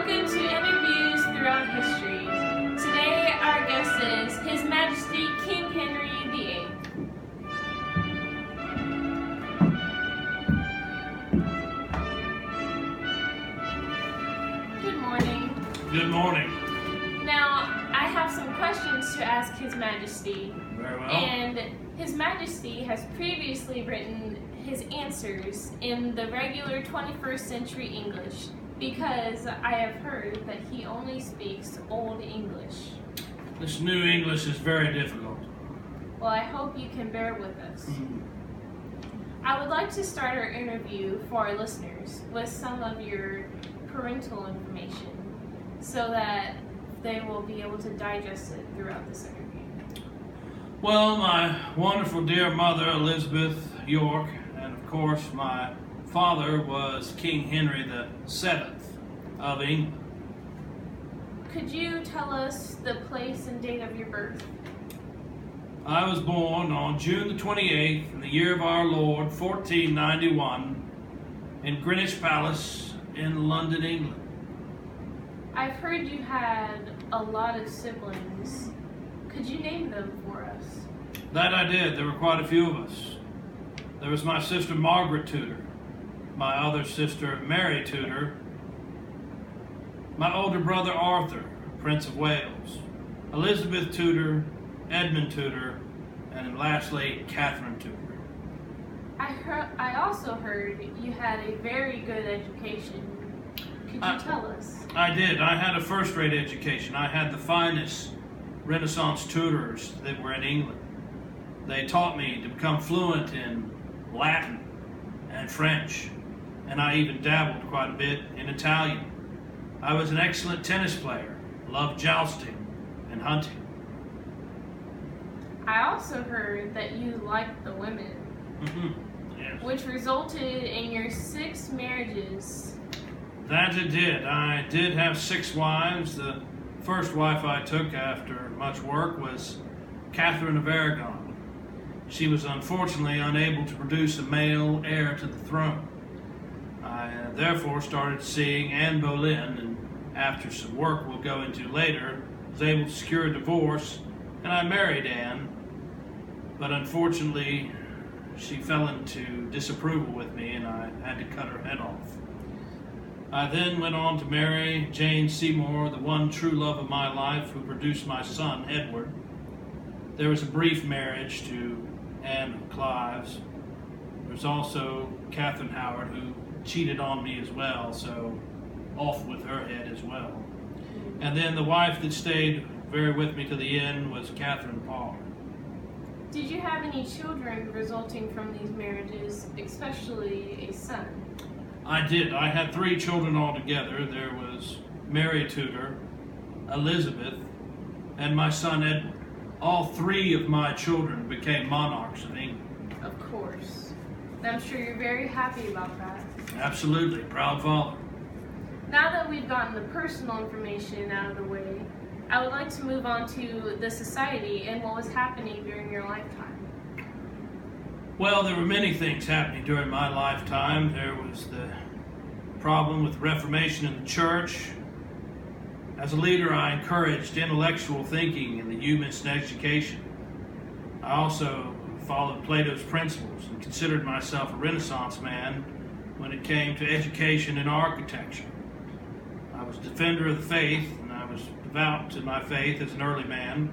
Welcome to Interviews Throughout History. Today our guest is His Majesty King Henry VIII. Good morning. Good morning. Now, I have some questions to ask His Majesty. Very well. And His Majesty has previously written his answers in the regular 21st century English because I have heard that he only speaks Old English. This new English is very difficult. Well, I hope you can bear with us. I would like to start our interview for our listeners with some of your parental information so that they will be able to digest it throughout this interview. Well, my wonderful dear mother, Elizabeth York, and of course my father was King Henry VII of England. Could you tell us the place and date of your birth? I was born on June the 28th in the year of our Lord, 1491, in Greenwich Palace in London, England. I've heard you had a lot of siblings. Could you name them for us? That I did. There were quite a few of us. There was my sister Margaret Tudor, my other sister Mary Tudor, my older brother Arthur, Prince of Wales, Elizabeth Tudor, Edmund Tudor, and lastly Catherine Tudor. I also heard you had a very good education. Could you tell us? I did. I had a first-rate education. I had the finest Renaissance tutors that were in England. They taught me to become fluent in Latin and French, and I even dabbled quite a bit in Italian. I was an excellent tennis player, loved jousting and hunting. I also heard that you liked the women, Yes. which resulted in your 6 marriages. That it did. I did have 6 wives. The first wife I took after much work was Catherine of Aragon. She was unfortunately unable to produce a male heir to the throne. I therefore started seeing Anne Boleyn, and after some work we'll go into later, was able to secure a divorce, and I married Anne. But unfortunately, she fell into disapproval with me, and I had to cut her head off. I then went on to marry Jane Seymour, the one true love of my life, who produced my son, Edward. There was a brief marriage to Anne of Cleves. There was also Catherine Howard, who cheated on me as well, so off with her head as well. And then the wife that stayed very with me to the end was Catherine Parr. Did you have any children resulting from these marriages, especially a son? I did. I had 3 children altogether. There was Mary Tudor, Elizabeth, and my son Edward. All 3 of my children became monarchs of England. Of course. I'm sure you're very happy about that. Absolutely. Proud father. Now that we've gotten the personal information out of the way, I would like to move on to the society and what was happening during your lifetime. Well, there were many things happening during my lifetime. There was the problem with Reformation in the church. As a leader, I encouraged intellectual thinking and the humanist education. I also followed Plato's principles and considered myself a Renaissance man when it came to education and architecture. I was a defender of the faith, and I was devout to my faith as an early man.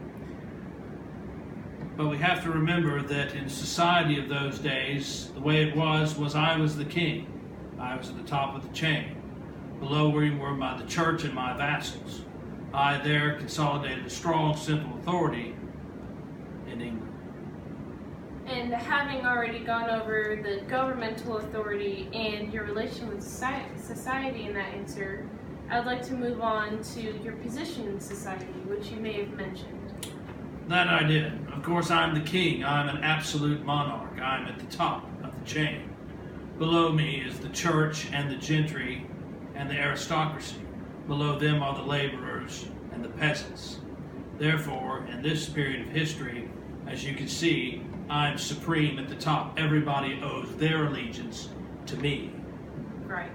But we have to remember that in society of those days, the way it was I was the king. I was at the top of the chain. Below me were the church and my vassals. I there consolidated a strong central authority in England. And having already gone over the governmental authority and your relation with society in that answer, I'd like to move on to your position in society, which you may have mentioned. That I did. Of course, I'm the king. I'm an absolute monarch. I'm at the top of the chain. Below me is the church and the gentry and the aristocracy. Below them are the laborers and the peasants. Therefore, in this period of history, as you can see, I'm supreme at the top. Everybody owes their allegiance to me. Right.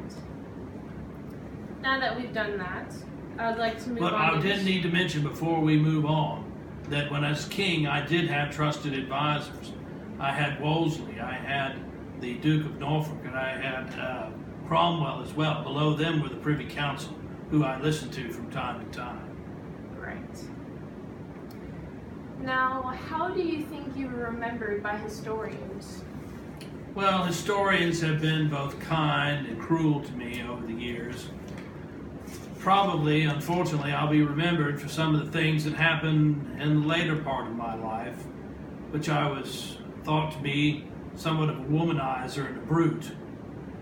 Now that we've done that, I'd like to move But on. I did need to mention before we move on that when I was king, I did have trusted advisors. I had Wolsey, I had the Duke of Norfolk, and I had Cromwell as well. Below them were the Privy Council, who I listened to from time to time. Right. Now, how do you think you were remembered by historians? Well, historians have been both kind and cruel to me over the years. Probably, unfortunately, I'll be remembered for some of the things that happened in the later part of my life, which I was thought to be somewhat of a womanizer and a brute.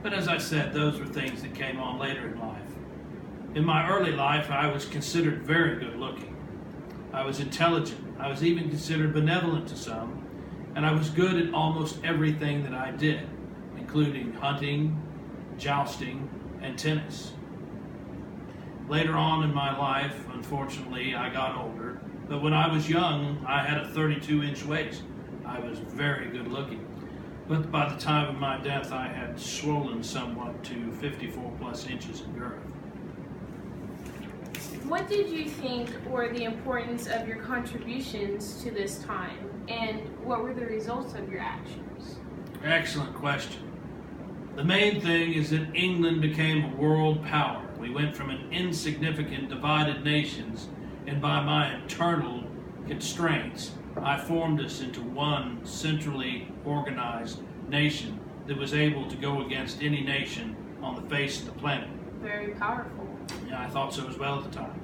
But as I said, those were things that came on later in life. In my early life, I was considered very good looking. I was intelligent. I was even considered benevolent to some, and I was good at almost everything that I did, including hunting, jousting, and tennis. Later on in my life, unfortunately, I got older, but when I was young, I had a 32-inch waist. I was very good looking. But by the time of my death, I had swollen somewhat to 54 plus inches in girth. What did you think were the importance of your contributions to this time, and what were the results of your actions? Excellent question. The main thing is that England became a world power. We went from an insignificant divided nations, and by my internal constraints, I formed us into one centrally organized nation that was able to go against any nation on the face of the planet. Very powerful. Yeah, I thought so as well at the time.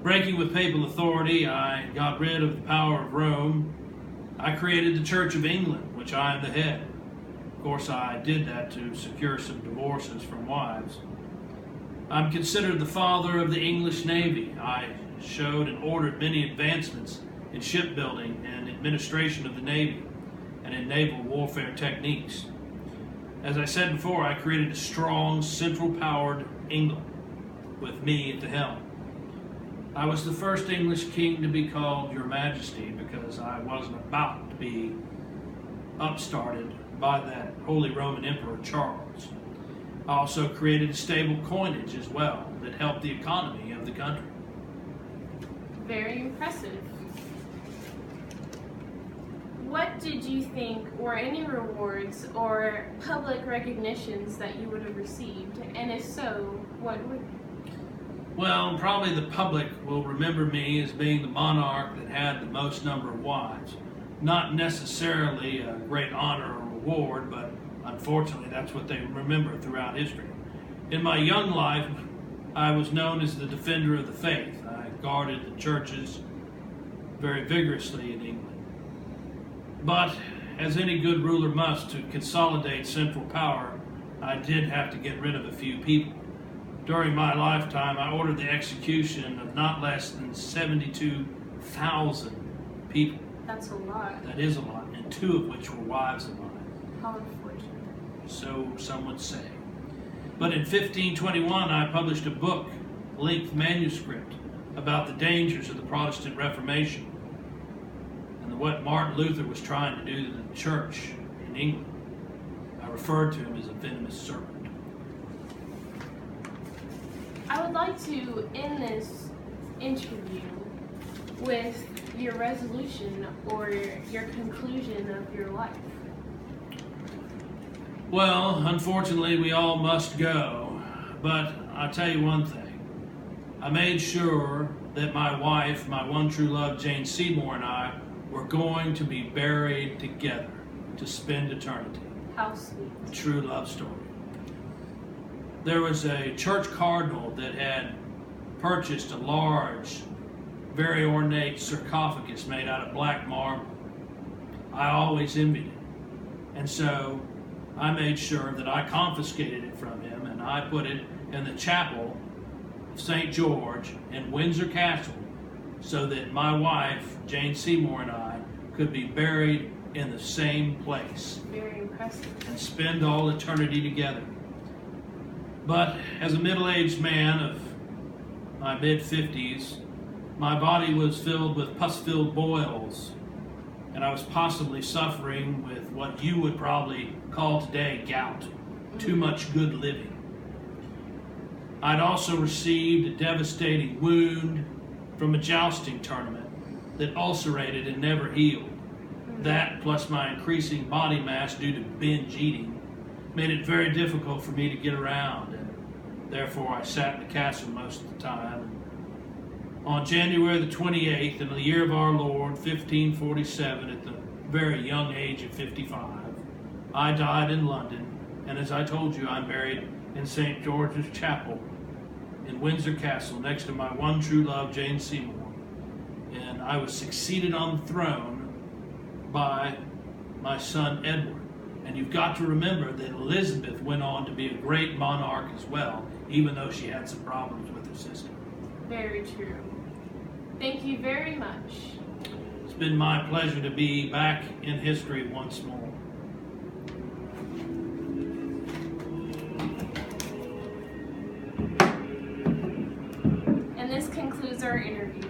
Breaking with papal authority, I got rid of the power of Rome. I created the Church of England, which I am the head. Of course, I did that to secure some divorces from wives. I'm considered the father of the English Navy. I showed and ordered many advancements in shipbuilding and administration of the Navy and in naval warfare techniques. As I said before, I created a strong, central-powered England with me at the helm. I was the first English king to be called Your Majesty because I wasn't about to be upstarted by that Holy Roman Emperor Charles. I also created a stable coinage as well that helped the economy of the country. Very impressive. What did you think were any rewards or public recognitions that you would have received? And if so, what would? Well, probably the public will remember me as being the monarch that had the most number of wives. Not necessarily a great honor or reward, but unfortunately that's what they remember throughout history. In my young life, I was known as the defender of the faith. I guarded the churches very vigorously in England. But, as any good ruler must, to consolidate central power, I did have to get rid of a few people. During my lifetime, I ordered the execution of not less than 72,000 people. That's a lot. That is a lot, and 2 of which were wives of mine. How unfortunate. So some would say. But in 1521, I published a book, a length manuscript, about the dangers of the Protestant Reformation and what Martin Luther was trying to do to the church in England. I referred to him as a venomous serpent. I would like to end this interview with your resolution or your conclusion of your life. Well, unfortunately, we all must go, but I'll tell you one thing. I made sure that my wife, my one true love, Jane Seymour, and I were going to be buried together to spend eternity. How sweet. A true love story. There was a church cardinal that had purchased a large, very ornate sarcophagus made out of black marble. I always envied it. And so I made sure that I confiscated it from him and I put it in the chapel of St. George in Windsor Castle so that my wife, Jane Seymour, and I could be buried in the same place. Very impressive. And spend all eternity together. But as a middle-aged man of my mid-50s, my body was filled with pus-filled boils, and I was possibly suffering with what you would probably call today gout, too much good living. I'd also received a devastating wound from a jousting tournament that ulcerated and never healed. That, plus my increasing body mass due to binge eating, made it very difficult for me to get around, and therefore I sat in the castle most of the time. On January the 28th, in the year of our Lord, 1547, at the very young age of 55, I died in London, and as I told you, I'm buried in St. George's Chapel in Windsor Castle, next to my one true love, Jane Seymour. And I was succeeded on the throne by my son Edward. And you've got to remember that Elizabeth went on to be a great monarch as well, even though she had some problems with her sister. Very true. Thank you very much. It's been my pleasure to be back in history once more. And this concludes our interview.